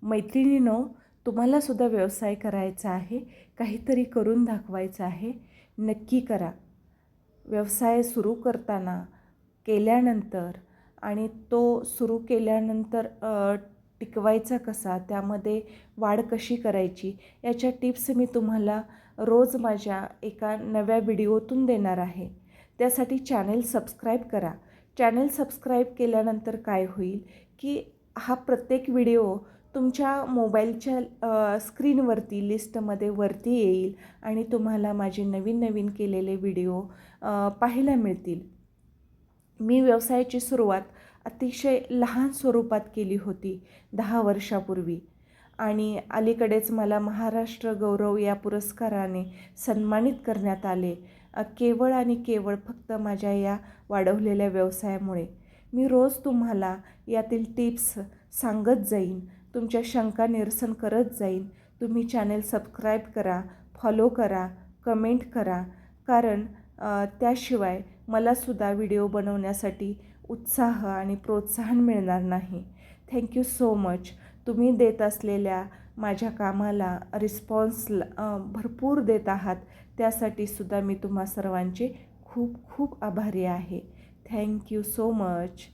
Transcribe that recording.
मैत्रिणींनो, तुम्हालासुद्धा व्यवसाय करायचा आहे, काहीतरी करून दाखवायचं आहे, नक्की करा. व्यवसाय सुरू करताना, केल्यानंतर आणि तो सुरू केल्यानंतर टिकवायचा कसा, त्यामध्ये वाढ कशी करायची, याच्या टिप्स मी तुम्हाला रोज माझ्या एका नव्या व्हिडिओतून देणार आहे. त्यासाठी चॅनेल सबस्क्राईब करा. चॅनेल सबस्क्राईब केल्यानंतर काय होईल की हा प्रत्येक व्हिडिओ तुमच्या मोबाईलच्या स्क्रीनवरती लिस्टमध्ये वरती येईल आणि तुम्हाला माझे नवीन नवीन केलेले व्हिडिओ पाहायला मिळतील. मी व्यवसायाची सुरुवात अतिशय लहान स्वरूपात केली होती 10 वर्षापूर्वी आणि अलीकडेच मला महाराष्ट्र गौरव या पुरस्काराने सन्मानित करण्यात आले. केवळ आणि केवळ फक्त माझ्या या वाढवलेल्या व्यवसायामुळे. मी रोज तुम्हाला यातील टिप्स सांगत जाईन, तुमच्या शंका निरसन करत जाईन. तुम्ही चॅनेल सबस्क्राईब करा, फॉलो करा, कमेंट करा, कारण त्याशिवाय मलासुद्धा व्हिडिओ बनवण्यासाठी उत्साह आणि प्रोत्साहन मिळणार नाही. Thank you so much. तुम्ही देत असलेल्या माझ्या कामाला रिस्पॉन्स भरपूर देत आहात, त्यासाठी सुद्धा मी तुम्हा सर्वांचे खूप खूप आभारी आहे. Thank you so much.